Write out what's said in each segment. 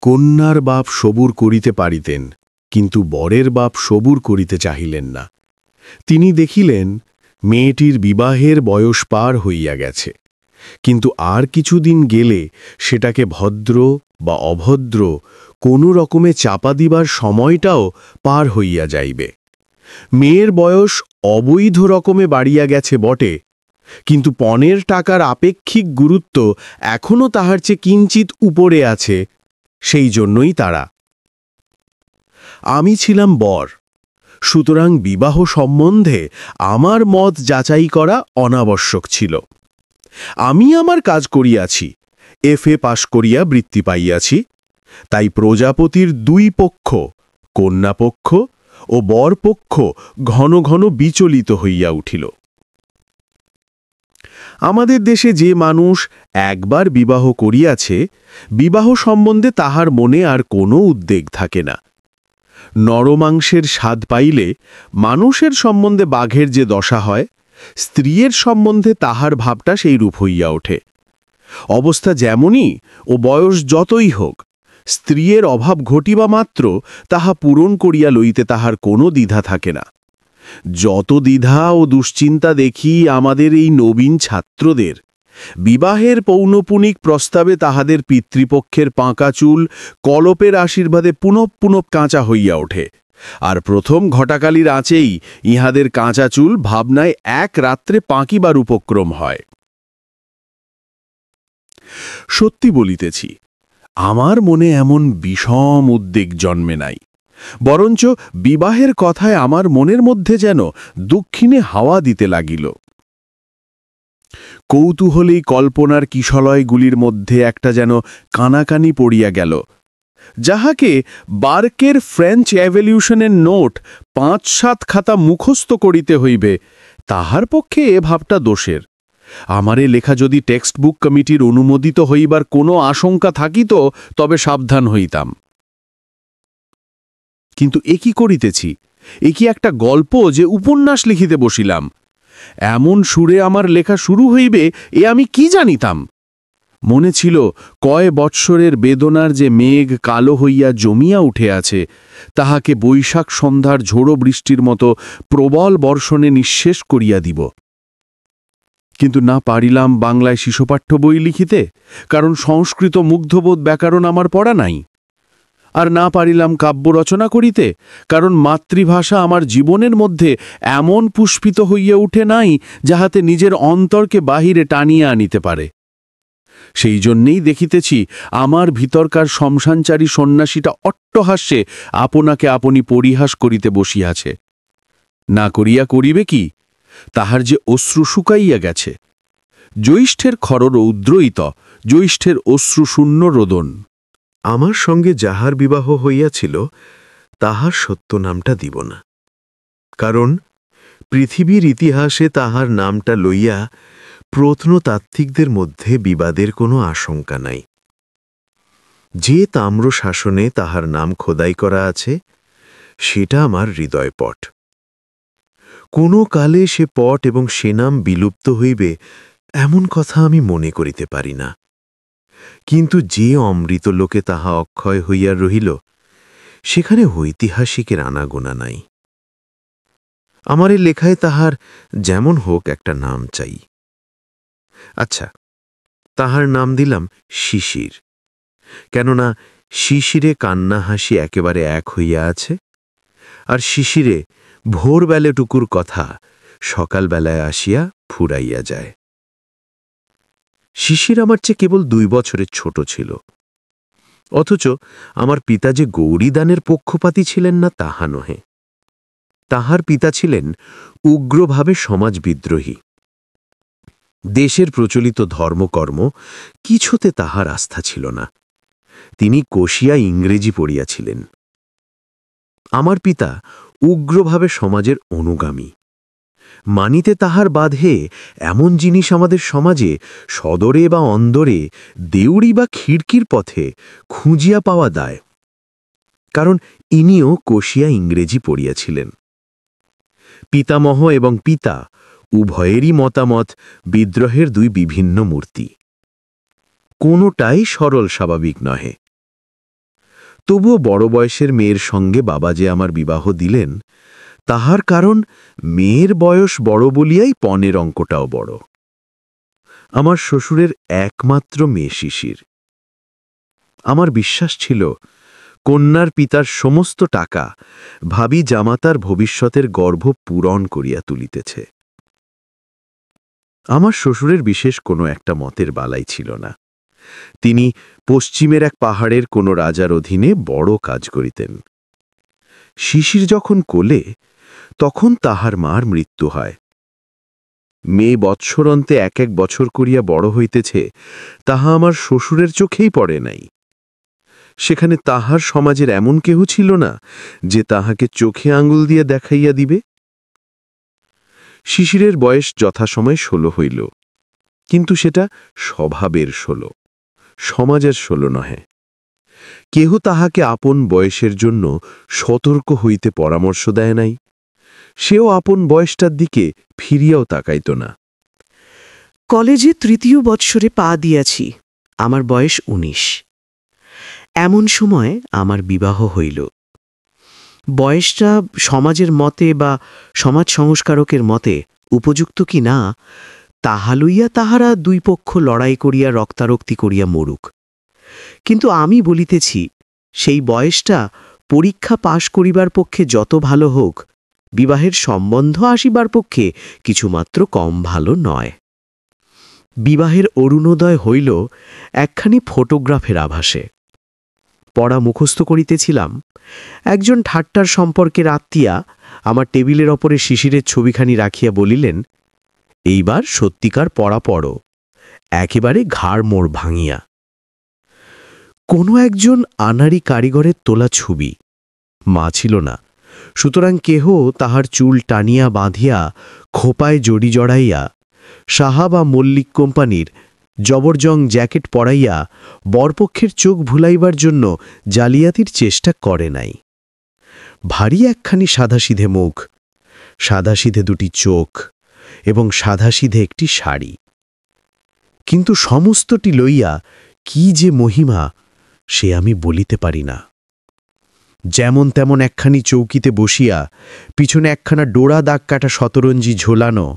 কন্যার বাপ সবুর করিতে পারিতেন, কিন্তু বরের বাপ সবুর করিতে চাহিলেন না। তিনি দেখিলেন মেয়েটির বিবাহের বয়স পার হইয়া গেছে, কিন্তু আর কিছুদিন গেলে সেটাকে ভদ্র বা অভদ্র কোনো রকমে চাপা দিবার সময়টাও পার হইয়া যাইবে। মেয়ের বয়স অবৈধ রকমে বাড়িয়া গেছে বটে, কিন্তু পণের টাকার আপেক্ষিক গুরুত্ব এখনও তাহার চেয়ে কিঞ্চিত উপরে আছে, সেই জন্যই তারা। আমি ছিলাম বর, সুতরাং বিবাহ সম্বন্ধে আমার মত যাচাই করা অনাবশ্যক ছিল। আমি আমার কাজ করিয়াছি, FA পাশ করিয়া বৃত্তি পাইয়াছি, তাই প্রজাপতির দুই পক্ষ, কন্যাপক্ষ ও বরপক্ষ ঘন ঘন বিচলিত হইয়া উঠিল। আমাদের দেশে যে মানুষ একবার বিবাহ করিয়াছে, বিবাহ সম্বন্ধে তাহার মনে আর কোনো উদ্বেগ থাকে না। নরমাংসের স্বাদ পাইলে মানুষের সম্বন্ধে বাঘের যে দশা হয়, স্ত্রীর সম্বন্ধে তাহার ভাবটা সেই রূপ হইয়া ওঠে। অবস্থা যেমনই ও বয়স যতই হোক, স্ত্রীর অভাব ঘটিবা মাত্র তাহা পূরণ করিয়া লইতে তাহার কোনো দ্বিধা থাকে না। যত দ্বিধা ও দুশ্চিন্তা দেখি আমাদের এই নবীন ছাত্রদের, বিবাহের পৌনপুনিক প্রস্তাবে তাহাদের পিতৃপক্ষের পাঁকা চুল কলপের আশীর্বাদে পুনঃ পুনঃ কাঁচা হইয়া ওঠে, আর প্রথম ঘটাকালির আঁচেই ইহাদের কাঁচা চুল ভাবনায় এক রাত্রে পাঁকিবার উপক্রম হয়। সত্যি বলিতেছি, আমার মনে এমন বিষম উদ্বেগ জন্মে নাই, বরঞ্চ বিবাহের কথায় আমার মনের মধ্যে যেন দক্ষিণে হাওয়া দিতে লাগিল। কৌতূহলেই কল্পনার কিশলয়গুলির মধ্যে একটা যেন কানাকানি পড়িয়া গেল, যাহাকে বার্কের ফ্রেঞ্চ অ্যাভলিউশনের নোট ৫-৭ খাতা মুখস্থ করিতে হইবে, তাহার পক্ষে এ ভাবটা দোষের। আমারে লেখা যদি টেক্সট বুক কমিটির অনুমোদিত হইবার কোনো আশঙ্কা থাকিত, তবে সাবধান হইতাম। কিন্তু এ কি করিতেছি? এ কি একটা গল্প যে উপন্যাস লিখিতে বসিলাম? এমন সুরে আমার লেখা শুরু হইবে এ আমি কি জানিতাম? মনে ছিল কয় বৎসরের বেদনার যে মেঘ কালো হইয়া জমিয়া উঠে আছে, তাহাকে বৈশাখ সন্ধ্যার ঝোড়ো বৃষ্টির মতো প্রবল বর্ষণে নিঃশেষ করিয়া দিব। কিন্তু না পারিলাম বাংলায় শিশুপাঠ্য বই লিখিতে, কারণ সংস্কৃত মুগ্ধবোধ ব্যাকরণ আমার পড়া নাই। আর না পারিলাম কাব্য রচনা করিতে, কারণ মাতৃভাষা আমার জীবনের মধ্যে এমন পুষ্পিত হইয়া উঠে নাই, যাহাতে নিজের অন্তরকে বাহিরে টানিয়া আনিতে পারে। সেই জন্যেই দেখিতেছি আমার ভিতরকার শ্মশানচারী সন্ন্যাসীটা অট্টহাস্যে আপনাকে আপনি পরিহাস করিতে বসিয়াছে। না করিয়া করিবে কি? তাহার যে অশ্রু শুকাইয়া গেছে। জ্যৈষ্ঠের খররৌদ্রইত, জ্যৈষ্ঠের অশ্রুশূন্য রোদন। আমার সঙ্গে যাহার বিবাহ হইয়াছিল, তাহার সত্য নামটা দিব না, কারণ পৃথিবীর ইতিহাসে তাহার নামটা লইয়া প্রত্নতাত্ত্বিকদের মধ্যে বিবাদের কোনো আশঙ্কা নাই। যে তাম্র শাসনে তাহার নাম খোদাই করা আছে, সেটা আমার হৃদয়পট। কোনো কালে সে পট এবং সে নাম বিলুপ্ত হইবে এমন কথা আমি মনে করিতে পারি না। কিন্তু যে অমৃত লোকে তাহা অক্ষয় হইয়া রহিল, সেখানে ঐতিহাসিকের আনাগোনা নাই। আমার এ লেখায় তাহার যেমন হোক একটা নাম চাই। আচ্ছা, তাহার নাম দিলাম শিশির, কেননা শিশিরে কান্না হাসি একেবারে এক হইয়া আছে, আর শিশিরে ভোরবেলাটুকুর কথা সকালবেলায় আসিয়া ফুরাইয়া যায়। শিশির আমার চেয়ে কেবল 2 বছরের ছোট ছিল, অথচ আমার পিতা যে গৌরীদানের পক্ষপাতী ছিলেন না তাহা নহে। তাহার পিতা ছিলেন উগ্রভাবে সমাজবিদ্রোহী। দেশের প্রচলিত ধর্মকর্ম কিছুতে তাহার আস্থা ছিল না। তিনি কষিয়া ইংরেজি পড়িয়াছিলেন। আমার পিতা উগ্রভাবে সমাজের অনুগামী। মানিতে তাহার বাধে এমন জিনিস আমাদের সমাজে সদরে বা অন্দরে, দেউড়ি বা খিড়কির পথে খুঁজিয়া পাওয়া দায়, কারণ ইনিও কষিয়া ইংরেজি পড়িয়াছিলেন। পিতামহ এবং পিতা উভয়েরই মতামত বিদ্রোহের 2 বিভিন্ন মূর্তি। কোনোটাই সরল স্বাভাবিক নহে। তবুও বড় বয়সের মেয়ের সঙ্গে বাবা যে আমার বিবাহ দিলেন, তাহার কারণ মেয়ের বয়স বড় বলিয়াই পণের অঙ্কটাও বড়। আমার শ্বশুরের একমাত্র মেয়ে শিশির। আমার বিশ্বাস ছিল কন্যার পিতার সমস্ত টাকা ভাবী জামাতার ভবিষ্যতের গর্ভ পূরণ করিয়া তুলিতেছে। আমার শ্বশুরের বিশেষ কোনো একটা মতের বালাই ছিল না। তিনি পশ্চিমের এক পাহাড়ের কোনো রাজার অধীনে বড় কাজ করিতেন। শিশির যখন কোলে, তখন তাহার মার মৃত্যু হয়। মেয়ে বৎসরন্তে এক এক বছর করিয়া বড় হইতেছে, তাহা আমার শ্বশুরের চোখেই পড়ে নাই। সেখানে তাহার সমাজের এমন কেহ ছিল না যে তাহাকে চোখে আঙ্গুল দিয়ে দেখাইয়া দিবে। শিশিরের বয়স যথাসময়ে 16 হইল, কিন্তু সেটা স্বভাবের 16, সমাজের 16 নহে। কেহ তাহাকে আপন বয়সের জন্য সতর্ক হইতে পরামর্শ দেয় নাই। সেও আপন বয়সটার দিকে ফিরিয়াও তাকাইত না। কলেজে 3য় বৎসরে পা দিয়াছি। আমার বয়স 19। এমন সময় আমার বিবাহ হইল। বয়সটা সমাজের মতে বা সমাজ সংস্কারকের মতে উপযুক্ত কি না, তাহা লইয়া তাহারা দুই পক্ষ লড়াই করিয়া রক্তারক্তি করিয়া মরুক। কিন্তু আমি বলিতেছি, সেই বয়সটা পরীক্ষা পাশ করিবার পক্ষে যত ভালো হোক, বিবাহের সম্বন্ধ আসিবার পক্ষে কিছুমাত্র কম ভালো নয়। বিবাহের অরুণোদয় হইল একখানি ফটোগ্রাফের আভাসে। পড়া মুখস্থ করিতেছিলাম। একজন ঠাট্টার সম্পর্কের আত্মীয়া আমার টেবিলের ওপরে শিশিরের ছবিখানি রাখিয়া বলিলেন, এইবার সত্যিকার পড়া পড়ো, একেবারে ঘাড় মোড় ভাঙিয়া। কোনো একজন আনাড়ি কারিগরের তোলা ছবি। মা ছিল না, সুতরাং কেহ তাহার চুল টানিয়া বাঁধিয়া খোপায় জড়ি জড়াইয়া সাহা বা মল্লিক কোম্পানির জবরজং জ্যাকেট পরাইয়া বরপক্ষের চোখ ভুলাইবার জন্য জালিয়াতির চেষ্টা করে নাই। ভারী একখানি সাদাসিধে মুখ, সাদাসিধে দুটি চোখ এবং সাদাসিধে একটি শাড়ি। কিন্তু সমস্তটি লইয়া কি যে মহিমা, সে আমি বলিতে পারি না। যেমন তেমন একখানি চৌকিতে বসিয়া, পিছনে একখানা ডোরা দাগ কাটা শতরঞ্জি ঝোলানো,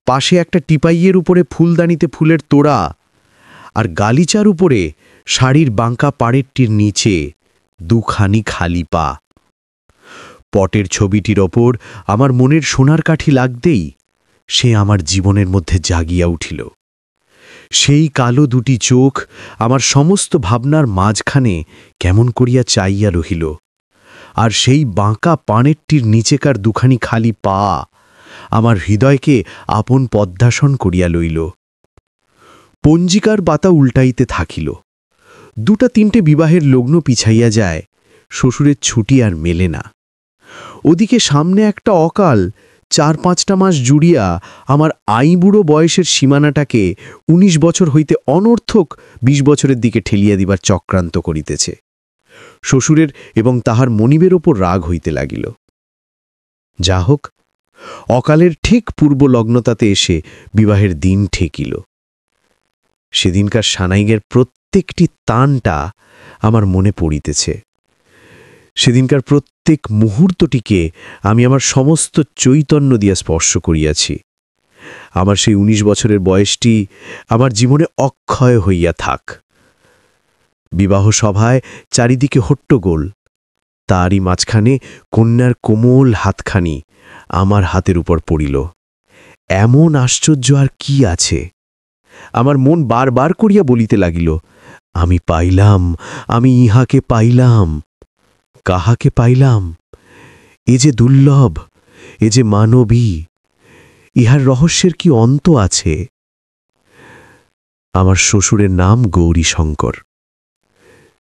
পাশে একটা টিপাইয়ের উপরে ফুলদানিতে ফুলের তোড়া, আর গালিচার উপরে শাড়ির বাঁকা পাড়েরটির নিচে দুখানি খালি পা। পটের ছবিটির ওপর আমার মনের সোনার কাঠি লাগতেই সে আমার জীবনের মধ্যে জাগিয়া উঠিল। সেই কালো দুটি চোখ আমার সমস্ত ভাবনার মাঝখানে কেমন করিয়া চাইয়া রহিল, আর সেই বাঁকা পানেরটির নিচেকার দুখানি খালি পা আমার হৃদয়কে আপন পদ্মাসন করিয়া লইল। পঞ্জিকার পাতা উল্টাইতে থাকিল। 2-3টে বিবাহের লগ্ন পিছাইয়া যায়, শ্বশুরের ছুটি আর মেলে না। ওদিকে সামনে একটা অকাল 4-5টা মাস জুড়িয়া আমার আইবুড়ো বয়সের সীমানাটাকে 19 বছর হইতে অনর্থক 20 বছরের দিকে ঠেলিয়া দিবার চক্রান্ত করিতেছে। শ্বশুরের এবং তাহার মনিবের ওপর রাগ হইতে লাগিল। যা হোক, অকালের ঠিক পূর্ব লগ্নতাতে এসে বিবাহের দিন ঠেকিল। সেদিনকার সানাইয়ের প্রত্যেকটি তানটা আমার মনে পড়িতেছে। সেদিনকার প্রত্যেক মুহূর্তটিকে আমি আমার সমস্ত চৈতন্য দিয়া স্পর্শ করিয়াছি। আমার সেই 19 বছরের বয়সটি আমার জীবনে অক্ষয় হইয়া থাক। বিবাহ সভায় চারিদিকে হট্টগোল, তারই মাঝখানে কন্যার কোমল হাতখানি আমার হাতের উপর পড়িল। এমন আশ্চর্য আর কি আছে? আমার মন বারবার করিয়া বলিতে লাগিল, আমি পাইলাম, আমি ইহাকে পাইলাম। কাহাকে পাইলাম? এ যে দুর্লভ, এ যে মানবী, ইহার রহস্যের কি অন্ত আছে? আমার শ্বশুরের নাম গৌরীশঙ্কর।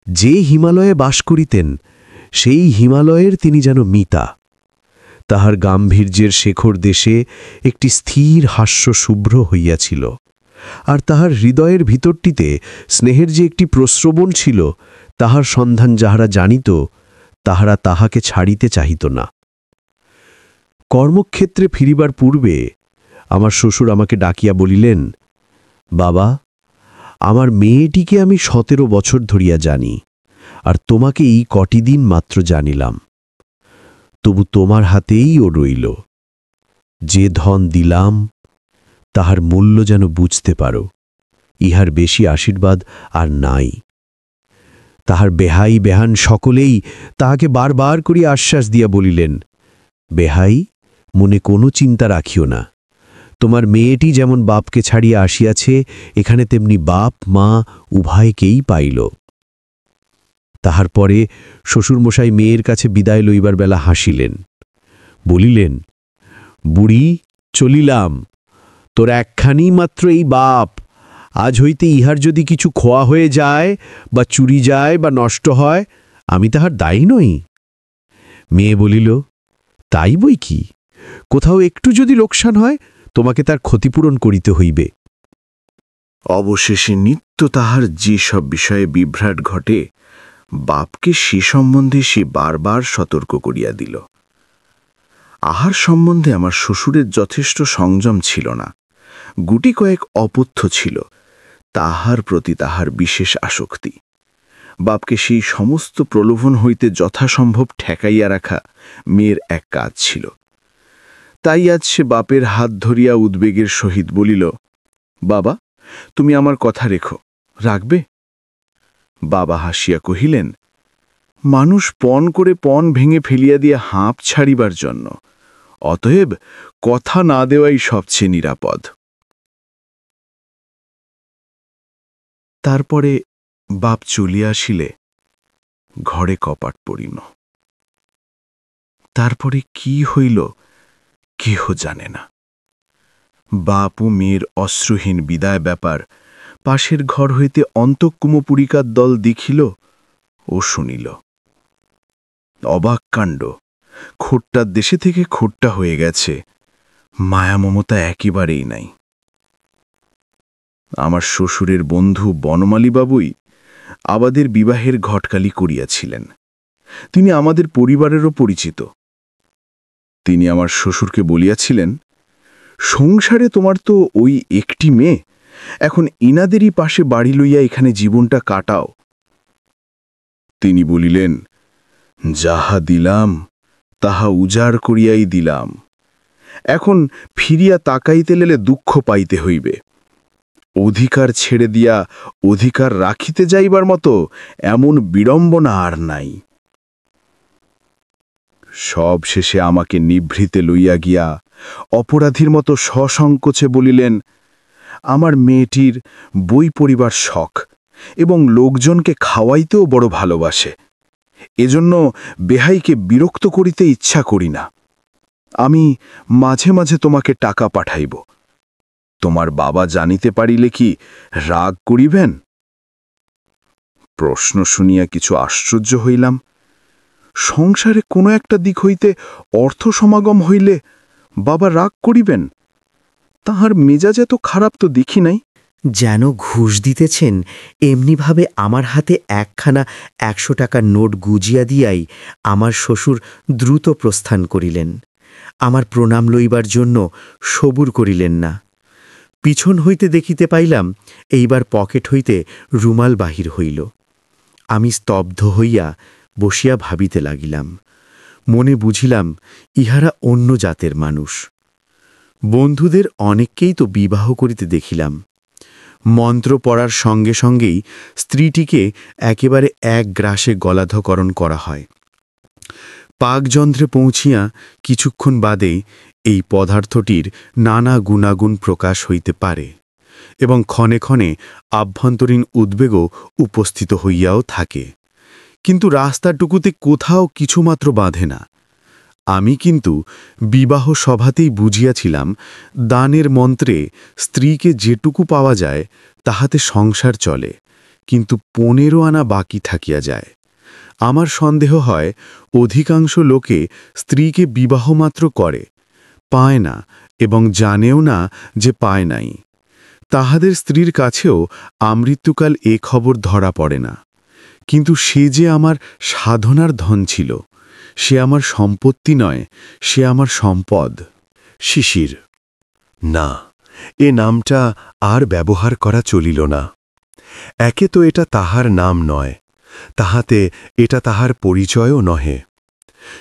যে হিমালয়ে বাস করিতেন, সেই হিমালয়ের তিনি যেন মিতা। তাহার গাম্ভীর্যের শেখর দেশে একটি স্থির হাস্য শুভ্র হইয়াছিল, আর তাহার হৃদয়ের ভিতরটিতে স্নেহের যে একটি প্রস্রবণ ছিল, তাহার সন্ধান যাহারা জানিত, তাহারা তাহাকে ছাড়িতে চাহিত না। কর্মক্ষেত্রে ফিরিবার পূর্বে আমার শ্বশুর আমাকে ডাকিয়া বলিলেন, বাবা, আমার মেয়েটিকে আমি 17 বছর ধরিয়া জানি, আর তোমাকে এই কটি দিন মাত্র জানিলাম। তবু তোমার হাতেই ও রইল। যে ধন দিলাম তাহার মূল্য যেন বুঝতে পারো, ইহার বেশি আশীর্বাদ আর নাই। তাহার বেহাই বেহান সকলেই তাহাকে বারবার করিয়া আশ্বাস দিয়া বলিলেন, বেহাই, মনে কোনো চিন্তা রাখিও না। তোমার মেয়েটি যেমন বাপকে ছাড়িয়া আসিয়াছে, এখানে তেমনি বাপ মা উভয়কেই পাইল। তাহার পরে শ্বশুরমশাই মেয়ের কাছে বিদায় লইবার বেলা হাসিলেন, বলিলেন, বুড়ি, চলিলাম। তোর একখানি মাত্র এই বাপ, আজ হইতে ইহার যদি কিছু খোয়া হয়ে যায় বা চুরি যায় বা নষ্ট হয়, আমি তাহার দায়ী নই। মেয়ে বলিল, তাই বই কি, কোথাও একটু যদি লোকসান হয় তোমাকে তার ক্ষতিপূরণ করিতে হইবে। অবশেষে নিত্য তাহার যে সব বিষয়ে বিভ্রাট ঘটে, বাপকে সে সম্বন্ধে সে বারবার সতর্ক করিয়া দিল। আহার সম্বন্ধে আমার শ্বশুরের যথেষ্ট সংযম ছিল না। গুটি কয়েক অপথ্য ছিল, তাহার প্রতি তাহার বিশেষ আসক্তি। বাপকে সেই সমস্ত প্রলোভন হইতে যথাসম্ভব ঠেকাইয়া রাখা মেয়ের এক কাজ ছিল। তাই আজ সে বাপের হাত ধরিয়া উদ্বেগের সহিত বলিল, বাবা, তুমি আমার কথা রেখো, রাখবে? বাবা হাসিয়া কহিলেন, মানুষ পণ করে পণ ভেঙে ফেলিয়া দিয়া হাঁপ ছাড়িবার জন্য, অতএব কথা না দেওয়াই সবচেয়ে নিরাপদ। তারপরে বাপ চলিয়া আসিলে ঘরে কপাট পড়িল। তারপরে কি হইল কেহ জানে না। বাপ ও মেয়ের অশ্রুহীন বিদায় ব্যাপার পাশের ঘর হইতে অন্তঃকুমপুরিকার দল দেখিল ও শুনিল। অবাক কাণ্ড, খোট্টার দেশে থেকে খোট্টা হয়ে গেছে, মায়া মমতা একেবারেই নাই। আমার শ্বশুরের বন্ধু বনমালীবাবুই আমাদের বিবাহের ঘটকালি করিয়াছিলেন। তিনি আমাদের পরিবারেরও পরিচিত। তিনি আমার শ্বশুরকে বলিয়াছিলেন, সংসারে তোমার তো ওই একটি মেয়ে, এখন ইনাদেরই পাশে বাড়ি লইয়া এখানে জীবনটা কাটাও। তিনি বলিলেন, যাহা দিলাম তাহা উজাড় করিয়াই দিলাম, এখন ফিরিয়া তাকাইতে লেলে দুঃখ পাইতে হইবে। অধিকার ছেড়ে দিয়া অধিকার রাখিতে যাইবার মতো এমন বিড়ম্বনা আর নাই। সব শেষে আমাকে নিভৃতে লইয়া গিয়া অপরাধীর মতো সসংকোচে বলিলেন, আমার মেয়েটির বই পড়িবার শখ এবং লোকজনকে খাওয়াইতেও বড় ভালোবাসে, এজন্য বেহাইকে বিরক্ত করিতে ইচ্ছা করি না। আমি মাঝে মাঝে তোমাকে টাকা পাঠাইব। তোমার বাবা জানিতে পারিলে কি রাগ করিবেন? প্রশ্ন শুনিয়া কিছু আশ্চর্য হইলাম। সংসারে কোনো একটা দিক হইতে অর্থ সমাগম হইলে বাবা রাগ করিবেন? তাহার মেজাজ এত খারাপ তো দেখি নাই। যেন ঘুষ দিতেছেন এমনিভাবে আমার হাতে একখানা 100 টাকার নোট গুজিয়া দিয়াই আমার শ্বশুর দ্রুত প্রস্থান করিলেন। আমার প্রণাম লইবার জন্য সবুর করিলেন না। পিছন হইতে দেখিতে পাইলাম এইবার পকেট হইতে রুমাল বাহির হইল। আমি স্তব্ধ হইয়া বসিয়া ভাবিতে লাগিলাম। মনে বুঝিলাম ইহারা অন্য জাতের মানুষ। বন্ধুদের অনেককেই তো বিবাহ করিতে দেখিলাম। মন্ত্র পড়ার সঙ্গে সঙ্গেই স্ত্রীটিকে একেবারে এক গ্রাসে গলাধকরণ করা হয়। পাকযন্ত্রে পৌঁছিয়া কিছুক্ষণ বাদে এই পদার্থটির নানা গুণাগুণ প্রকাশ হইতে পারে এবং ক্ষণে ক্ষণে আভ্যন্তরীণ উদ্বেগও উপস্থিত হইয়াও থাকে, কিন্তু রাস্তাটুকুতে কোথাও কিছুমাত্র বাঁধে না। আমি কিন্তু বিবাহ সভাতেই বুঝিয়াছিলাম, দানের মন্ত্রে স্ত্রীকে যেটুকু পাওয়া যায় তাহাতে সংসার চলে, কিন্তু 15 আনা বাকি থাকিয়া যায়। আমার সন্দেহ হয় অধিকাংশ লোকে স্ত্রীকে বিবাহমাত্র করে, পায় না এবং জানেও না যে পায় নাই। তাহাদের স্ত্রীর কাছেও আমৃত্যুকাল এ খবর ধরা পড়ে না। কিন্তু সে যে আমার সাধনার ধন ছিল, সে আমার সম্পত্তি নয়, সে আমার সম্পদ। শিশির, না, এ নামটা আর ব্যবহার করা চলিল না। একে তো এটা তাহার নাম নয়, তাহাতে এটা তাহার পরিচয়ও নহে।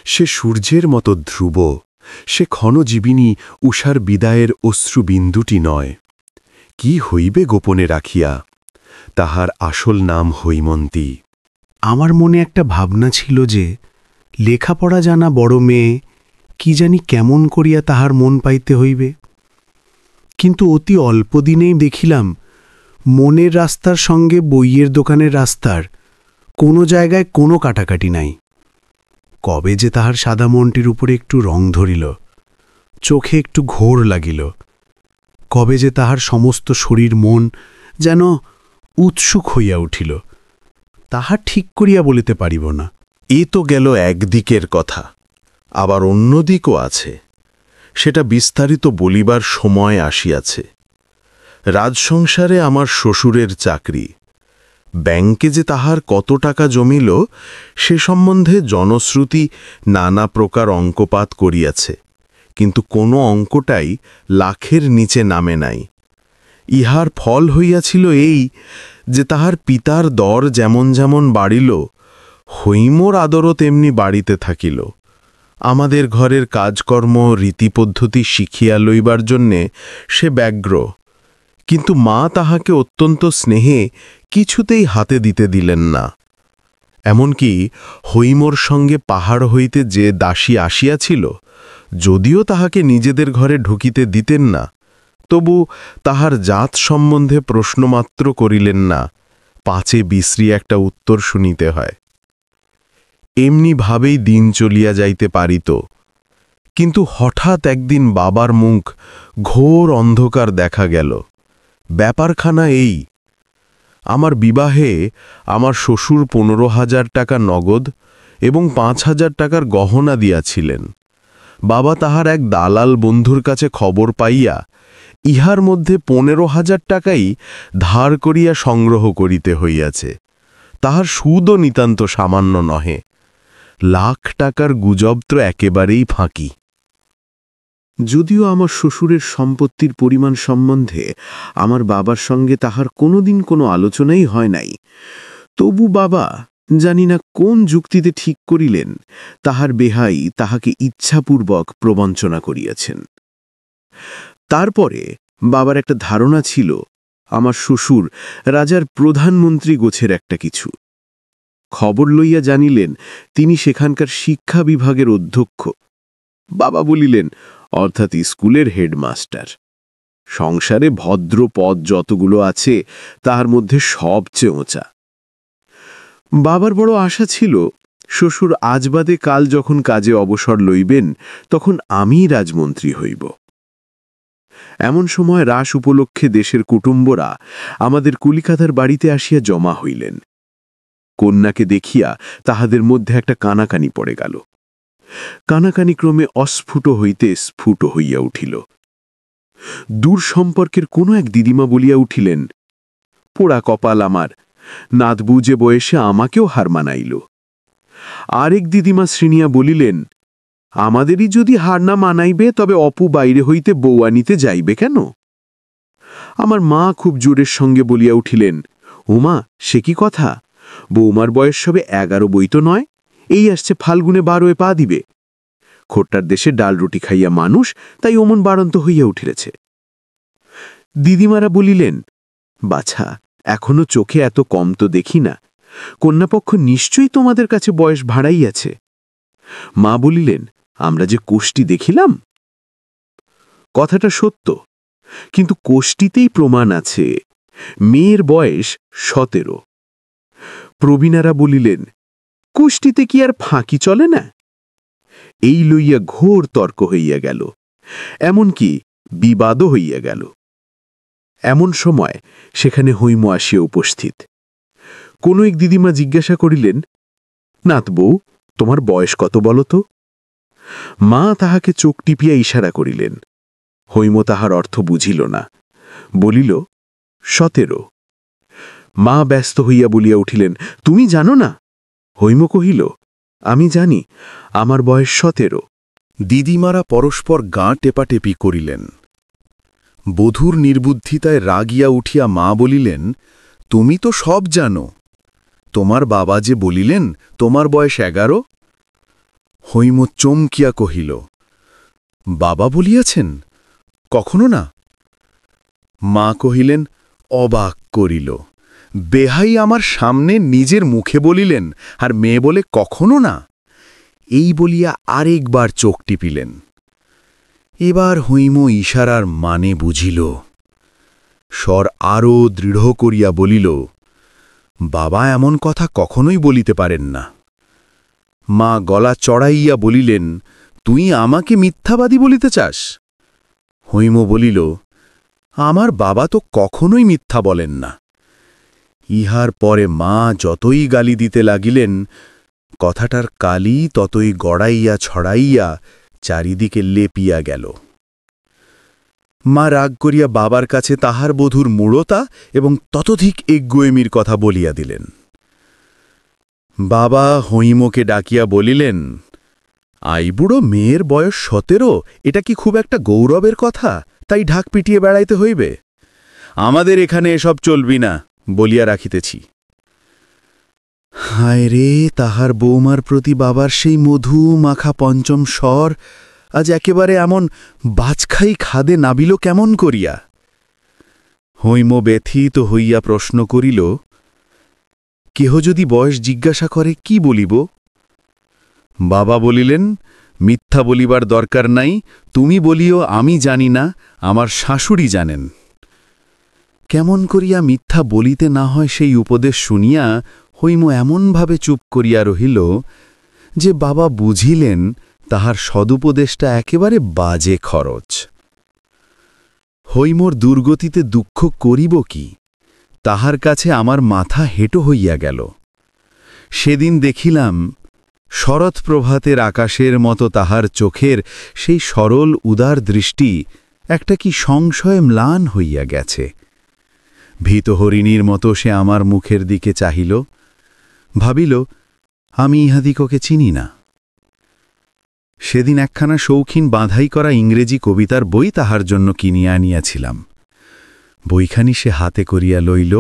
সে সূর্যের মতো ধ্রুব, সে ক্ষণজীবিনী উষার বিদায়ের অশ্রুবিন্দুটি নয়। কি হইবে গোপনে রাখিয়া? তাহার আসল নাম হৈমন্তী। আমার মনে একটা ভাবনা ছিল যে লেখাপড়া জানা বড় মেয়ে কি জানি কেমন করিয়া তাহার মন পাইতে হইবে। কিন্তু অতি অল্প দিনেই দেখিলাম মনের রাস্তার সঙ্গে বইয়ের দোকানের রাস্তার কোনো জায়গায় কোনো কাটাকাটি নাই। কবে যে তাহার সাদা মনটির উপরে একটু রং ধরিল, চোখে একটু ঘোর লাগিল, কবে যে তাহার সমস্ত শরীর মন যেন উৎসুক হইয়া উঠিল, তাহা ঠিক করিয়া বলিতে পারিব না। এ তো গেল একদিকের কথা, আবার অন্য দিকও আছে। সেটা বিস্তারিত বলিবার সময় আসিয়াছে। রাজসংসারে আমার শ্বশুরের চাকরি। ব্যাংকে যে তাহার কত টাকা জমিল সে সম্বন্ধে জনশ্রুতি নানা প্রকার অঙ্কপাত করিয়াছে, কিন্তু কোনো অঙ্কটাই লাখের নিচে নামে নাই। ইহার ফল হইয়াছিল এই যে তাহার পিতার দর যেমন যেমন বাড়িল, হৈমর আদরও তেমনি বাড়িতে থাকিল। আমাদের ঘরের কাজকর্ম রীতিপদ্ধতি শিখিয়া লইবার জন্যে সে ব্যগ্র, কিন্তু মা তাহাকে অত্যন্ত স্নেহে কিছুতেই হাতে দিতে দিলেন না। এমনকি হৈমর সঙ্গে পাহাড় হইতে যে দাসী আসিয়াছিল, যদিও তাহাকে নিজেদের ঘরে ঢুকিতে দিতেন না, তবু তাহার জাত সম্বন্ধে প্রশ্নমাত্র করিলেন না, পাছে বিশ্রী একটা উত্তর শুনিতে হয়। এমনি ভাবেই দিন চলিয়া যাইতে পারিত। কিন্তু হঠাৎ একদিন বাবার মুখ ঘোর অন্ধকার দেখা গেল। ব্যাপারখানা এই, আমার বিবাহে আমার শ্বশুর 15,000 টাকা নগদ এবং 5,000 টাকার গহনা দিয়াছিলেন। বাবা তাহার এক দালাল বন্ধুর কাছে খবর পাইয়া ইহার মধ্যে 15,000 টাকাই ধার করিয়া সংগ্রহ করিতে হইয়াছে। তাহার সুদও নিতান্ত সামান্য নহে। লাখ টাকার গুজব তো একেবারেই ফাঁকি। যদিও আমার শ্বশুরের সম্পত্তির পরিমাণ সম্বন্ধে আমার বাবার সঙ্গে তাহার কোনোদিন কোনো আলোচনাই হয় নাই, তবু বাবা জানি না কোন যুক্তিতে ঠিক করিলেন তাহার বেহাই তাহাকে ইচ্ছাপূর্বক প্রবঞ্চনা করিয়াছেন। তারপরে বাবার একটা ধারণা ছিল আমার শ্বশুর রাজার প্রধানমন্ত্রী গোছের একটা কিছু। খবর লইয়া জানিলেন তিনি সেখানকার শিক্ষা বিভাগের অধ্যক্ষ। বাবা বলিলেন, অর্থাৎ স্কুলের হেডমাস্টার। সংসারে ভদ্র পদ যতগুলো আছে তাহার মধ্যে সবচেয়ে ওঁচা। বাবার বড় আশা ছিল শ্বশুর আজ বাদে কাল যখন কাজে অবসর লইবেন তখন আমিই রাজমন্ত্রী হইব। এমন সময় রাস উপলক্ষে দেশের কুটুম্বরা আমাদের কলিকাতার বাড়িতে আসিয়া জমা হইলেন। কন্যাকে দেখিয়া তাহাদের মধ্যে একটা কানাকানি পড়ে গেল। কানাকানি ক্রমে অস্ফুট হইতে স্ফুট হইয়া উঠিল। দূর সম্পর্কের কোনো এক দিদিমা বলিয়া উঠিলেন, পোড়া কপাল আমার, নাতবুজে বয়সে আমাকেও হার মানাইল। আরেক দিদিমা শ্রেণিয়া বলিলেন, আমাদেরই যদি হার না মানাইবে তবে অপু বাইরে হইতে বউ আনিতে যাইবে কেন? আমার মা খুব জোরের সঙ্গে বলিয়া উঠিলেন, ওমা, সে কি কথা! বৌমার বয়স সবে 11 বই তো নয়, এই আসছে ফাল্গুনে 12 পা দিবে। খোট্টার দেশে ডাল রুটি খাইয়া মানুষ, তাই অমন বাড়ন্ত হইয়া উঠিরেছে। দিদিমারা বলিলেন, বাছা, এখনো চোখে এত কম তো দেখি না, কন্যাপক্ষ নিশ্চয়ই তোমাদের কাছে বয়স ভাড়াইয়াছে। মা বলিলেন, আমরা যে কোষ্ঠী দেখিলাম। কথাটা সত্য, কিন্তু কোষ্ঠীতেই প্রমাণ আছে মেয়ের বয়স 17। প্রবীণারা বলিলেন, কোষ্ঠীতে কি আর ফাঁকি চলে না? এই লইয়া ঘোর তর্ক হইয়া গেল, এমনকি বিবাদও হইয়া গেল। এমন সময় সেখানে হৈম আসিয়া উপস্থিত। কোনো এক দিদিমা জিজ্ঞাসা করিলেন, নাতবউ, তোমার বয়স কত বলো তো? মা তাহাকে চোখ টিপিয়া ইশারা করিলেন। হৈম তাহার অর্থ বুঝিল না, বলিল, 17। মা ব্যস্ত হইয়া বলিয়া উঠিলেন, তুমি জানো না? হৈম কহিল, আমি জানি, আমার বয়স 17। দিদিমারা পরস্পর গাঁ টেপাটেপি করিলেন। বধূর নির্বুদ্ধিতায় রাগিয়া উঠিয়া মা বলিলেন, তুমি তো সব জানো, তোমার বাবা যে বলিলেন তোমার বয়স 11? হৈম চমকিয়া কহিল, বাবা বলিয়াছেন? কখনো না। মা কহিলেন, অবাক করিল, বেহাই আমার সামনে নিজের মুখে বলিলেন, আর মেয়ে বলে কখনো না। এই বলিয়া আরেকবার চোখ টিপিলেন। এবার হৈম ইশারার মানে বুঝিল। স্বর আরও দৃঢ় করিয়া বলিল, বাবা এমন কথা কখনোই বলিতে পারেন না। মা গলা চড়াইয়া বলিলেন, তুই আমাকে মিথ্যাবাদী বলিতে চাস? হৈম বলিল, আমার বাবা তো কখনোই মিথ্যা বলেন না। ইহার পরে মা যতই গালি দিতে লাগিলেন, কথাটার কালি ততই গড়াইয়া ছড়াইয়া চারিদিকে লেপিয়া গেল। মা রাগ করিয়া বাবার কাছে তাহার বধূর মূঢ়তা এবং ততোধিক এগ্গুয়েমির কথা বলিয়া দিলেন। বাবা হৈমকে ডাকিয়া বলিলেন, আইবুড়ো মেয়ের বয়স 17, এটা কি খুব একটা গৌরবের কথা, তাই ঢাক পিটিয়ে বেড়াইতে হইবে? আমাদের এখানে এসব চলবি না বলিয়া রাখিতেছি। হায় রে, তাহার বৌমার প্রতি বাবার সেই মধু মাখা পঞ্চম স্বর আজ একেবারে এমন বাজখাই খাদে নাবিল কেমন করিয়া? হৈম ব্যথিত হইয়া প্রশ্ন করিল, কেহ যদি বয়স জিজ্ঞাসা করে কি বলিব? বাবা বলিলেন, মিথ্যা বলিবার দরকার নাই, তুমি বলিও আমি জানি না, আমার শাশুড়ি জানেন। কেমন করিয়া মিথ্যা বলিতে না হয় সেই উপদেশ শুনিয়া হৈম এমনভাবে চুপ করিয়া রহিল যে বাবা বুঝিলেন তাহার সদুপদেশটা একেবারে বাজে খরচ। হৈমর দুর্গতিতে দুঃখ করিব কি, তাহার কাছে আমার মাথা হেঁটো হইয়া গেল। সেদিন দেখিলাম শরৎ প্রভাতের আকাশের মতো তাহার চোখের সেই সরল উদার দৃষ্টি একটা কি সংশয়ে ম্লান হইয়া গেছে। ভীত হরিণীর মতো সে আমার মুখের দিকে চাহিল, ভাবিল আমি ইহাদিগকে চিনি না। সেদিন একখানা শৌখিন বাঁধাই করা ইংরেজি কবিতার বই তাহার জন্য কিনিয়া আনিয়াছিলাম। বইখানি সে হাতে করিয়া লইল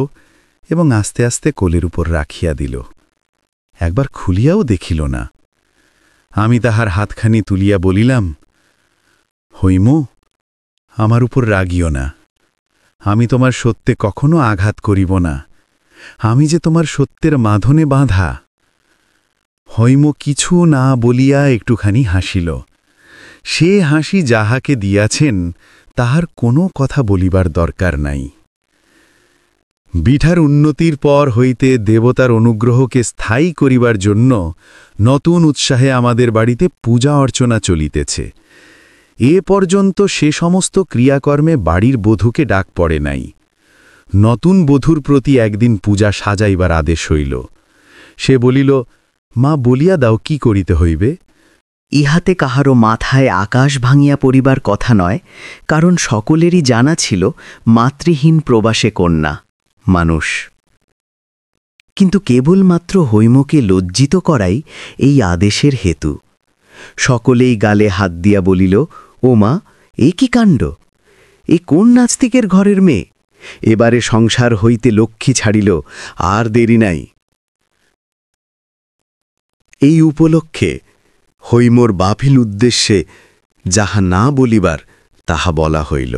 এবং আস্তে আস্তে কোলের উপর রাখিয়া দিল। একবার খুলিয়াও দেখিল না। আমি তাহার হাতখানি তুলিয়া বলিলাম, হৈম, আমার উপর রাগিও না, আমি তোমার সত্যে কখনো আঘাত করিব না, আমি যে তোমার সত্যের মাধনে বাঁধা। হৈম কিছু না বলিয়া একটুখানি হাসিল। সে হাসি যাহাকে দিয়াছেন তাহার কোনো কথা বলিবার দরকার নাই। বিঠার উন্নতির পর হইতে দেবতার অনুগ্রহকে স্থায়ী করিবার জন্য নতুন উৎসাহে আমাদের বাড়িতে পূজা অর্চনা চলিতেছে। এ পর্যন্ত সে সমস্ত ক্রিয়াকর্মে বাড়ির বধূকে ডাক পড়ে নাই। নতুন বধূর প্রতি একদিন পূজা সাজাইবার আদেশ হইল। সে বলিল, মা বলিয়া দাও কি করিতে হইবে? ইহাতে কাহারও মাথায় আকাশ ভাঙিয়া পড়িবার কথা নয়, কারণ সকলেরই জানা ছিল মাতৃহীন প্রবাসে কন্যা মানুষ। কিন্তু কেবলমাত্র হৈমকে লজ্জিত করাই এই আদেশের হেতু। সকলেই গালে হাত দিয়া বলিল, ও মা, এ কি কাণ্ড! এ কোন নাস্তিকের ঘরের মেয়ে? এবারে সংসার হইতে লক্ষ্মী ছাড়িল, আর দেরি নাই। এই উপলক্ষে হৈমর বাফিল উদ্দেশ্যে যাহা না বলিবার তাহা বলা হইল।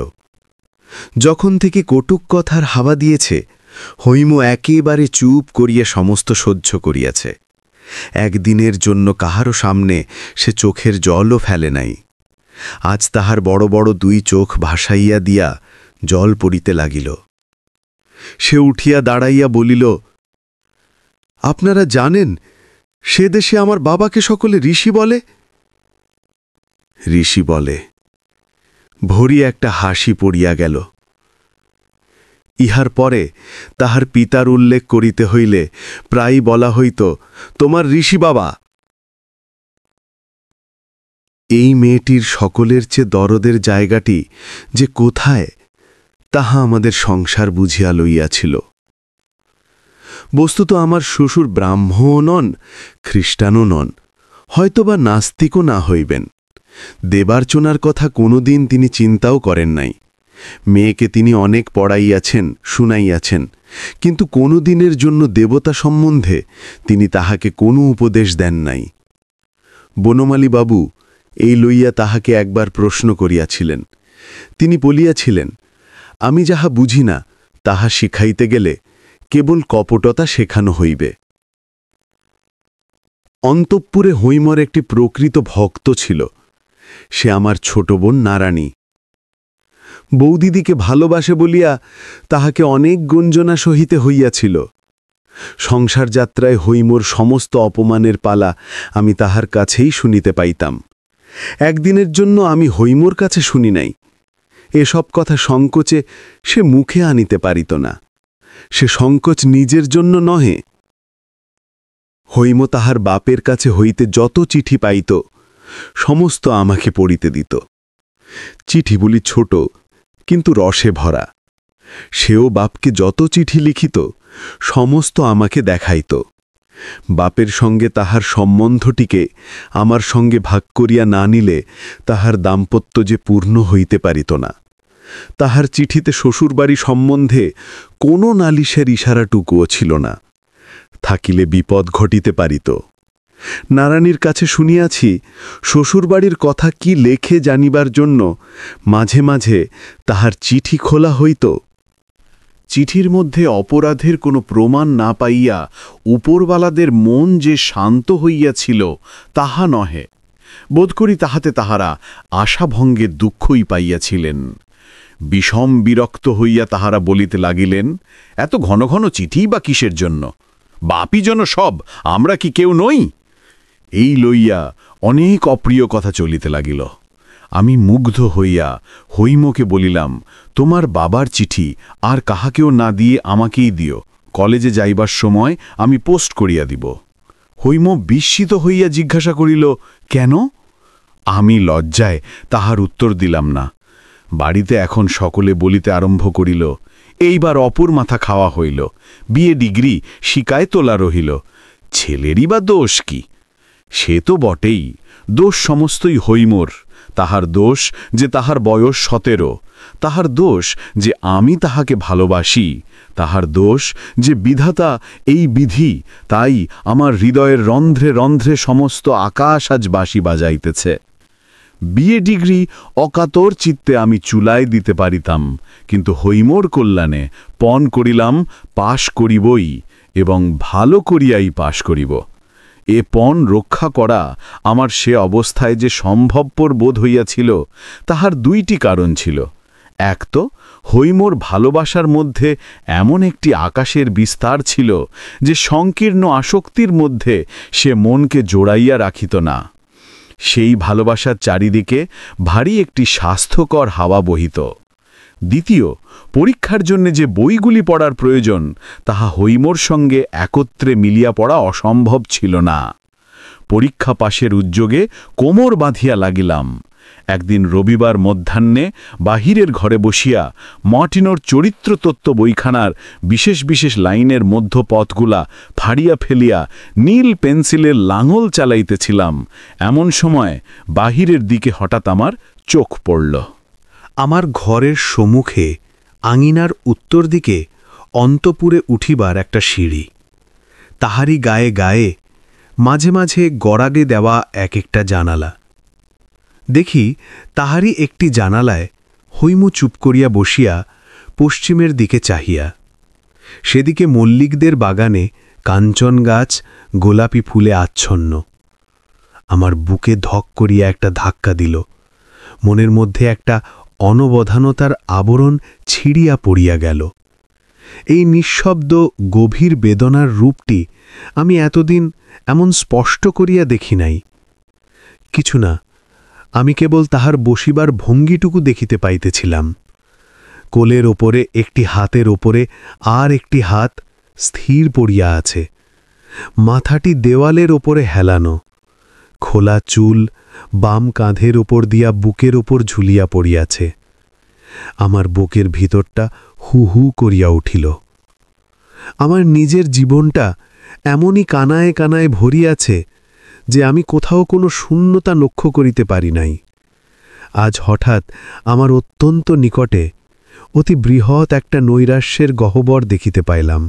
যখন থেকে কটুক কথার হাওয়া দিয়েছে, হৈম একেবারে চুপ করিয়া সমস্ত সহ্য করিয়াছে। একদিনের জন্য কাহারও সামনে সে চোখের জলও ফেলে নাই। আজ তাহার বড় বড় দুই চোখ ভাসাইয়া দিয়া জল পড়িতে লাগিল। সে উঠিয়া দাঁড়াইয়া বলিল, আপনারা জানেন সে দেশে আমার বাবাকে সকলে ঋষি বলে? ঋষি বলে। ভরি একটা হাসি পড়িয়া গেল। ইহার পরে তাহার পিতার উল্লেখ করিতে হইলে প্রায়ই বলা হইত, তোমার ঋষি বাবা। এই মেয়েটির সকলের চেয়ে দরদের জায়গাটি যে কোথায় তাহা আমাদের সংসার বুঝিয়া লইয়াছিল। বস্তুত আমার শ্বশুর ব্রাহ্মণও নন, খ্রিস্টানও নন, হয়তোবা নাস্তিকও না হইবেন। দেবার্চনার কথা কোনোদিন তিনি চিন্তাও করেন নাই। মেয়েকে তিনি অনেক পড়াইয়াছেন, শুনাইয়াছেন, কিন্তু কোনো দিনের জন্য দেবতা সম্বন্ধে তিনি তাহাকে কোনো উপদেশ দেন নাই। বনমালী বাবু এই লইয়া তাহাকে একবার প্রশ্ন করিয়াছিলেন। তিনি বলিয়াছিলেন, আমি যাহা বুঝি না তাহা শিখাইতে গেলে কেবল কপটতা শেখানো হইবে। অন্তঃপুরে হৈমর একটি প্রকৃত ভক্ত ছিল। সে আমার ছোট বোন নারায়ণী। বৌদিদিকে ভালোবাসে বলিয়া তাহাকে অনেক গঞ্জনা সহিতে হইয়াছিল। সংসার যাত্রায় হৈমর সমস্ত অপমানের পালা আমি তাহার কাছেই শুনিতে পাইতাম। একদিনের জন্য আমি হৈমর কাছে শুনি নাই। এসব কথা সংকোচে সে মুখে আনিতে পারিত না। সে সংকোচ নিজের জন্য নহে। হৈম তাহার বাপের কাছে হইতে যত চিঠি পাইত সমস্ত আমাকে পড়িতে দিত। চিঠিগুলি ছোট কিন্তু রসে ভরা। সেও বাপকে যত চিঠি লিখিত সমস্ত আমাকে দেখাইত। বাপের সঙ্গে তাহার সম্বন্ধটিকে আমার সঙ্গে ভাগ করিয়া না নিলে তাহার দাম্পত্য যে পূর্ণ হইতে পারিত না। তাহার চিঠিতে শ্বশুরবাড়ি সম্বন্ধে কোনো নালিশের ইশারাটুকুও ছিল না। থাকিলে বিপদ ঘটিতে পারিত। নারায়ণীর কাছে শুনিয়াছি শ্বশুরবাড়ির কথা কি লেখে জানিবার জন্য মাঝে মাঝে তাহার চিঠি খোলা হইত। চিঠির মধ্যে অপরাধের কোনো প্রমাণ না পাইয়া উপরবালাদের মন যে শান্ত হইয়াছিল তাহা নহে। বোধ করি তাহাতে তাহারা আশাভঙ্গের দুঃখই পাইয়াছিলেন। বিষম বিরক্ত হইয়া তাহারা বলিতে লাগিলেন, এত ঘন ঘন চিঠিই বা কিসের জন্য? বাপই যেন সব, আমরা কি কেউ নই? এই লইয়া অনেক অপ্রিয় কথা চলিতে লাগিল। আমি মুগ্ধ হইয়া হৈমকে বলিলাম, তোমার বাবার চিঠি আর কাহাকেও না দিয়ে আমাকেই দিও, কলেজে যাইবার সময় আমি পোস্ট করিয়া দিব। হৈম বিস্মিত হইয়া জিজ্ঞাসা করিল, কেন? আমি লজ্জায় তাহার উত্তর দিলাম না। বাড়িতে এখন সকলে বলিতে আরম্ভ করিল, এইবার অপুর মাথা খাওয়া হইল, বিএ ডিগ্রি শিকায় তোলা রহিল, ছেলেরই বা দোষ কি? সে তো বটেই, দোষ সমস্তই হৈমর। তাহার দোষ যে তাহার বয়স 17, তাহার দোষ যে আমি তাহাকে ভালোবাসি, তাহার দোষ যে বিধাতা এই বিধি, তাই আমার হৃদয়ের রন্ধ্রে রন্ধ্রে সমস্ত আকাশ আজ বাঁশি বাজাইতেছে। বিএ ডিগ্রি অকাতর চিত্তে আমি চুলায় দিতে পারিতাম, কিন্তু হৈমর কল্যাণে পণ করিলাম পাশ করিবই, এবং ভালো করিয়াই পাশ করিব। এ পণ রক্ষা করা আমার সে অবস্থায় যে সম্ভবপর বোধ হইয়াছিল তাহার 2টি কারণ ছিল। এক তো হৈমর ভালোবাসার মধ্যে এমন একটি আকাশের বিস্তার ছিল যে সংকীর্ণ আসক্তির মধ্যে সে মনকে জোড়াইয়া রাখিত না। সেই ভালোবাসার চারিদিকে ভারী একটি স্বাস্থ্যকর হাওয়া বহিত। দ্বিতীয়, পরীক্ষার জন্য যে বইগুলি পড়ার প্রয়োজন তাহা হৈমর সঙ্গে একত্রে মিলিয়া পড়া অসম্ভব ছিল না। পরীক্ষা পাশের উদ্যোগে কোমর বাঁধিয়া লাগিলাম। একদিন রবিবার মধ্যাহ্নে বাহিরের ঘরে বসিয়া মর্টিনোর চরিত্রতত্ত্ব বইখানার বিশেষ বিশেষ লাইনের মধ্যপথগুলা ফাড়িয়া ফেলিয়া নীল পেন্সিলের লাঙল চালাইতেছিলাম। এমন সময় বাহিরের দিকে হঠাৎ আমার চোখ পড়ল। আমার ঘরের সম্মুখে আঙিনার উত্তর দিকে অন্তপুরে উঠিবার একটা সিঁড়ি। তাহারই গায়ে গায়ে মাঝে মাঝে গড়াগে দেওয়া এক একটা জানালা। দেখি তাহারই একটি জানালায় হৈমু চুপ করিয়া বসিয়া পশ্চিমের দিকে চাহিয়া। সেদিকে মল্লিকদের বাগানে কাঞ্চন গাছ গোলাপি ফুলে আচ্ছন্ন। আমার বুকে ধক করিয়া একটা ধাক্কা দিল। মনের মধ্যে একটা অনবধানতার আবরণ ছিঁড়িয়া পড়িয়া গেল। এই নিঃশব্দ গভীর বেদনার রূপটি আমি এতদিন এমন স্পষ্ট করিয়া দেখি নাই। কিছু না, আমি কেবল তাহার বসিবার ভঙ্গিটুকু দেখিতে পাইতেছিলাম। কোলের ওপরে একটি হাতের ওপরে আর একটি হাত স্থির পড়িয়া আছে, মাথাটি দেওয়ালের ওপরে হেলানো, খোলা চুল বাম কাঁধের ওপর দিয়া বুকের ওপর ঝুলিয়া পড়িয়াছে। আমার বুকের ভিতরটা হু হু করিয়া উঠিল। আমার নিজের জীবনটা এমনই কানায় কানায় ভরিয়াছে যে আমি কোথাও কোনো শূন্যতা লক্ষ্য করিতে পারি নাই। আজ হঠাৎ আমার অত্যন্ত নিকটে অতি বৃহৎ একটা নৈরাশ্যের গহ্বর দেখিতে পাইলাম।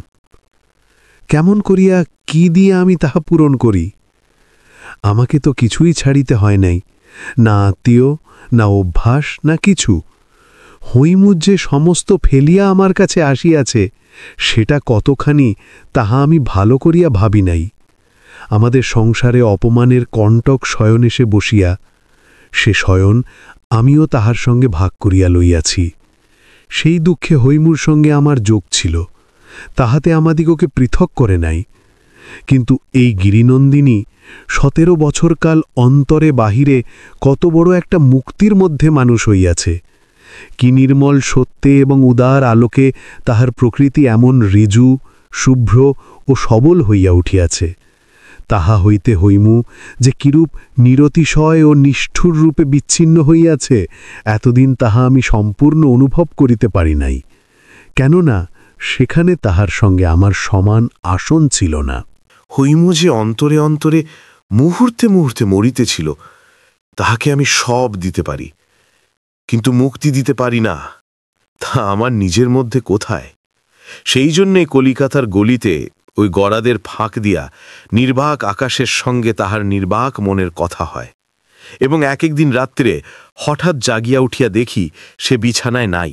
কেমন করিয়া কি দিয়ে আমি তাহা পূরণ করি? আমাকে তো কিছুই ছাড়িতে হয় নাই, না আত্মীয়, না অভ্যাস, না কিছু। হৈমুজ যে সমস্ত ফেলিয়া আমার কাছে আসিয়াছে, সেটা কতখানি তাহা আমি ভালো করিয়া ভাবি নাই। আমাদের সংসারে অপমানের কণ্টক শয়ন এসে বসিয়া, সে শয়ন আমিও তাহার সঙ্গে ভাগ করিয়া লইয়াছি। সেই দুঃখে হৈমুর সঙ্গে আমার যোগ ছিল, তাহাতে আমাদিগকে পৃথক করে নাই। কিন্তু এই গিরিনন্দিনী 17 বছরকাল অন্তরে বাহিরে কত বড় একটা মুক্তির মধ্যে মানুষ হইয়াছে। কি নির্মল সত্যে এবং উদার আলোকে তাহার প্রকৃতি এমন ঋজু, শুভ্র ও সবল হইয়া উঠিয়াছে। তাহা হইতে হৈমু যে কিরূপ নিরতিশয় ও নিষ্ঠুর রূপে বিচ্ছিন্ন হইয়াছে, এতদিন তাহা আমি সম্পূর্ণ অনুভব করিতে পারি নাই, কেননা সেখানে তাহার সঙ্গে আমার সমান আসন ছিল না। হৈমু যে অন্তরে অন্তরে মুহূর্তে মুহূর্তে মরিতেছিল, তাহাকে আমি সব দিতে পারি, কিন্তু মুক্তি দিতে পারি না। তা আমার নিজের মধ্যে কোথায়? সেই জন্যে কলিকাতার গলিতে ওই গড়াদের ফাঁক দিয়া নির্বাক আকাশের সঙ্গে তাহার নির্বাক মনের কথা হয়, এবং এক একদিন রাত্রে হঠাৎ জাগিয়া উঠিয়া দেখি সে বিছানায় নাই,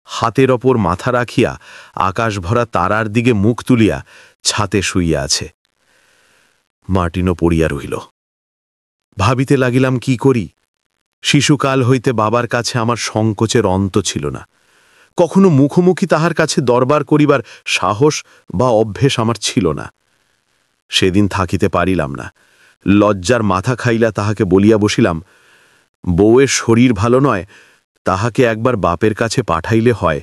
হাতের ওপর মাথা রাখিয়া আকাশ ভরা তারার দিকে মুখ তুলিয়া ছাতে শুইয়া আছে। মার্টিনও পড়িয়া রহিল। ভাবিতে লাগিলাম কি করি। শিশুকাল হইতে বাবার কাছে আমার সংকোচের অন্ত ছিল না। কখনো মুখোমুখি তাহার কাছে দরবার করিবার সাহস বা অভ্যেস আমার ছিল না। সেদিন থাকিতে পারিলাম না, লজ্জার মাথা খাইলা তাহাকে বলিয়া বসিলাম, বউয়ের শরীর ভালো নয়, তাহাকে একবার বাপের কাছে পাঠাইলে হয়।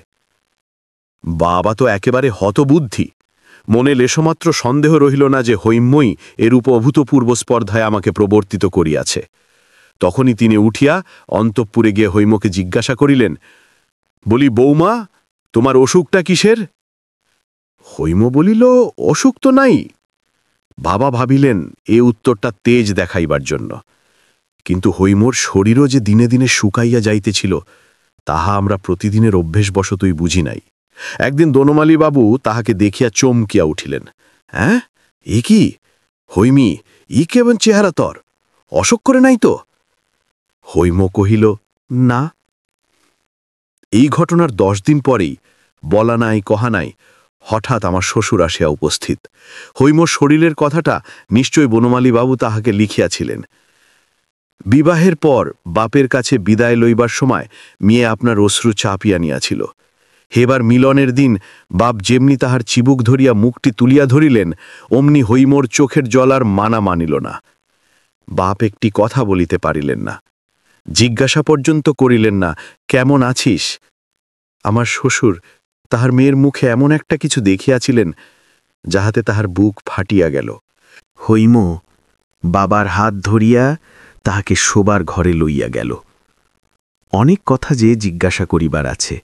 বাবা তো একেবারে হতবুদ্ধি। মনে লেশমাত্র সন্দেহ রহিল না যে হৈময়ী এরূপ অভূতপূর্ব স্পর্ধায় আমাকে প্রবর্তিত করিয়াছে। তখনই তিনি উঠিয়া অন্তঃপুরে গিয়ে হৈমকে জিজ্ঞাসা করিলেন, বলি, বৌমা, তোমার অসুখটা কিসের? হৈম বলিল, অসুখ তো নাই। বাবা ভাবিলেন এ উত্তরটা তেজ দেখাইবার জন্য, কিন্তু হৈমর শরীরও যে দিনে দিনে শুকাইয়া যাইতেছিল, তাহা আমরা প্রতিদিনের অভ্যেসবশতই বুঝি নাই। একদিন বনমালী বাবু তাহাকে দেখিয়া চমকিয়া উঠিলেন। হ্যাঁ, এ কি হৈমি, ই কেমন চেহারা তর, অসুখ করে নাই তো? হৈম কহিল, না। এই ঘটনার 10 দিন পরেই, বলা নাই কহা নাই, হঠাৎ আমার শ্বশুর আসিয়া উপস্থিত। হৈমর শরীরের কথাটা নিশ্চয় বনমালী বাবু তাহাকে লিখিয়াছিলেন। বিবাহের পর বাপের কাছে বিদায় লইবার সময় মেয়ে আপনার অশ্রু চাপিয়া নিয়াছিল। হেবার মিলনের দিন বাপ যেমনি তাহার চিবুক ধরিয়া মুখটি তুলিয়া ধরিলেন, অমনি হৈমর চোখের জল আর মানা মানিল না। বাপ একটি কথা বলিতে পারিলেন না, জিজ্ঞাসা পর্যন্ত করিলেন না, কেমন আছিস? আমার শ্বশুর তাহার মেয়ের মুখে এমন একটা কিছু দেখিয়াছিলেন, যাহাতে তাহার বুক ফাটিয়া গেল। হৈম বাবার হাত ধরিয়া তাহাকে শোবার ঘরে লইয়া গেল। অনেক কথা যে জিজ্ঞাসা করিবার আছে।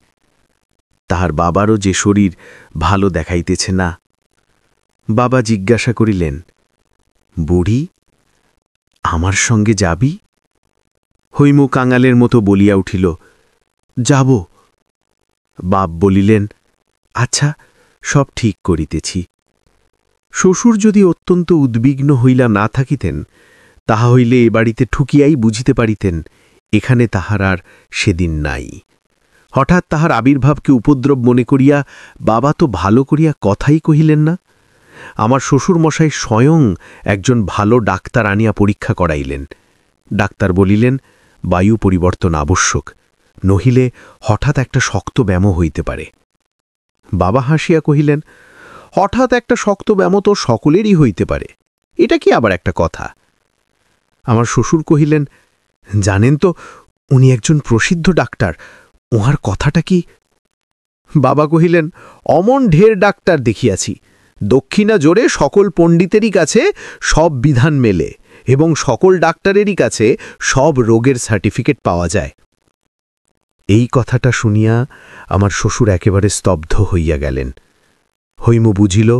তাহার বাবারও যে শরীর ভালো দেখাইতেছে না। বাবা জিজ্ঞাসা করিলেন, বুড়ি, আমার সঙ্গে যাবি? হৈম কাঙালের মতো বলিয়া উঠিল, যাব। বাপ বলিলেন, আচ্ছা, সব ঠিক করিতেছি। শ্বশুর যদি অত্যন্ত উদ্বিগ্ন হইলা না থাকিতেন, তাহা হইলে এ বাড়িতে ঠুকিয়াই বুঝিতে পারিতেন এখানে তাহার আর সেদিন নাই। হঠাৎ তাহার আবির্ভাবকে উপদ্রব মনে করিয়া বাবা তো ভালো করিয়া কথাই কহিলেন না। আমার শ্বশুর মশাই স্বয়ং একজন ভালো ডাক্তার আনিয়া পরীক্ষা করাইলেন। ডাক্তার বলিলেন, বায়ু পরিবর্তন আবশ্যক, নহিলে হঠাৎ একটা শক্ত ব্যামো হইতে পারে। বাবা হাসিয়া কহিলেন, হঠাৎ একটা শক্ত ব্যামো তো সকলেরই হইতে পারে, এটা কি আবার একটা কথা? আমার শ্বশুর কহিলেন, জানেন তো, উনি একজন প্রসিদ্ধ ডাক্তার, উহার কথাটা কি? বাবা কহিলেন, অমন ঢের ডাক্তার দেখিয়াছি, দক্ষিণা জোরে সকল পণ্ডিতেরই কাছে সব বিধান মেলে এবং সকল ডাক্তারেরই কাছে সব রোগের সার্টিফিকেট পাওয়া যায়। এই কথাটা শুনিয়া আমার শ্বশুর একেবারে স্তব্ধ হইয়া গেলেন। হৈম বুঝিল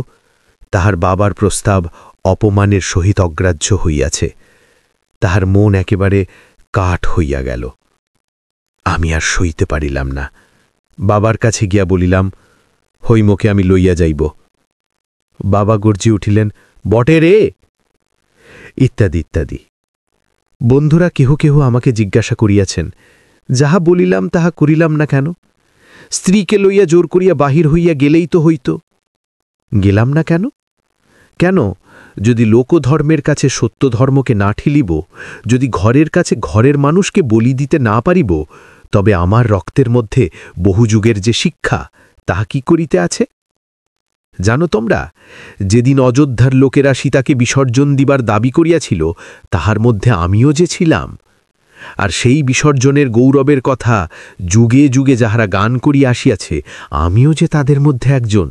তাহার বাবার প্রস্তাব অপমানের সহিত অগ্রাহ্য হইয়াছে। তাহার মন একেবারে কাঠ হইয়া গেল। আমি আর সইতে পারিলাম না, বাবার কাছে গিয়া বলিলাম, হৈমকে আমি লইয়া যাইব। বাবা গর্জি উঠিলেন, বটে রে, ইত্যাদি ইত্যাদি। বন্ধুরা কেহ কেহ আমাকে জিজ্ঞাসা করিয়াছেন, যাহা বলিলাম তাহা করিলাম না কেন? স্ত্রীকে লইয়া জোর করিয়া বাহির হইয়া গেলেই তো হইত। গেলাম না কেন? কেন, যদি লোকধর্মের কাছে সত্য ধর্মকে না ঠেলিব, যদি ঘরের কাছে ঘরের মানুষকে বলি দিতে না পারিব, তবে আমার রক্তের মধ্যে বহু যুগের যে শিক্ষা, তাহা কি করিতে আছে? জানো তোমরা, যেদিন অযোধ্যার লোকেরা সীতাকে বিসর্জন দিবার দাবি করিয়াছিল, তাহার মধ্যে আমিও যে ছিলাম। আর সেই বিসর্জনের গৌরবের কথা যুগে যুগে যাহারা গান করিয়া আসিয়াছে, আমিও যে তাদের মধ্যে একজন।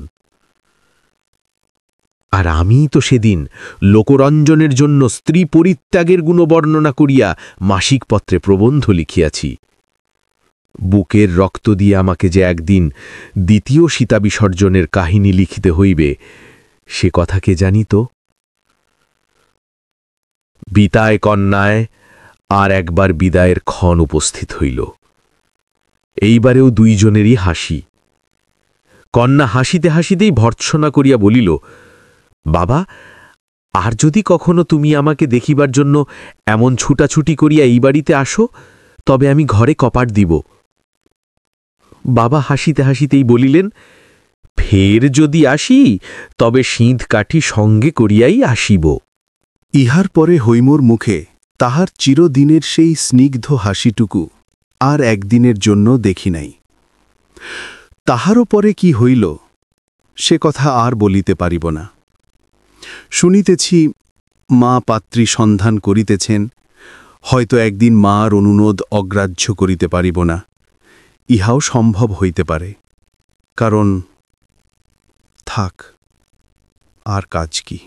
আর আমিই তো সেদিন লোকরঞ্জনের জন্য স্ত্রী পরিত্যাগের গুণবর্ণনা করিয়া মাসিক পত্রে প্রবন্ধ লিখিয়াছি। বুকের রক্ত দিয়ে আমাকে যে একদিন দ্বিতীয় সীতা বিসর্জনের কাহিনী লিখিতে হইবে, সে কথা কে জানিত? বিতায় কন্যায় আর একবার বিদায়ের ক্ষণ উপস্থিত হইল। এইবারেও দুইজনেরই হাসি। কন্যা হাসিতে হাসিতেই ভর্ৎসনা করিয়া বলিল, বাবা, আর যদি কখনো তুমি আমাকে দেখিবার জন্য এমন ছুটাছুটি করিয়া এই বাড়িতে আসো, তবে আমি ঘরে কপাট দিব। বাবা হাসিতে হাসিতেই বলিলেন, ফের যদি আসি, তবে সিঁধ কাঠি সঙ্গে করিয়াই আসিব। ইহার পরে হৈমর মুখে তাহার চিরদিনের সেই স্নিগ্ধ হাসিটুকু আর একদিনের জন্য দেখি নাই। তাহারও পরে কি হইল, সে কথা আর বলিতে পারিব না। শুনিতেছি মা পাত্রী সন্ধান করিতেছেন, হয়তো একদিন মার অনুরোধ অগ্রাহ্য করিতে পারিব না, ইহাও সম্ভব হইতে পারে। কারণ থাক, আর কাজ কি।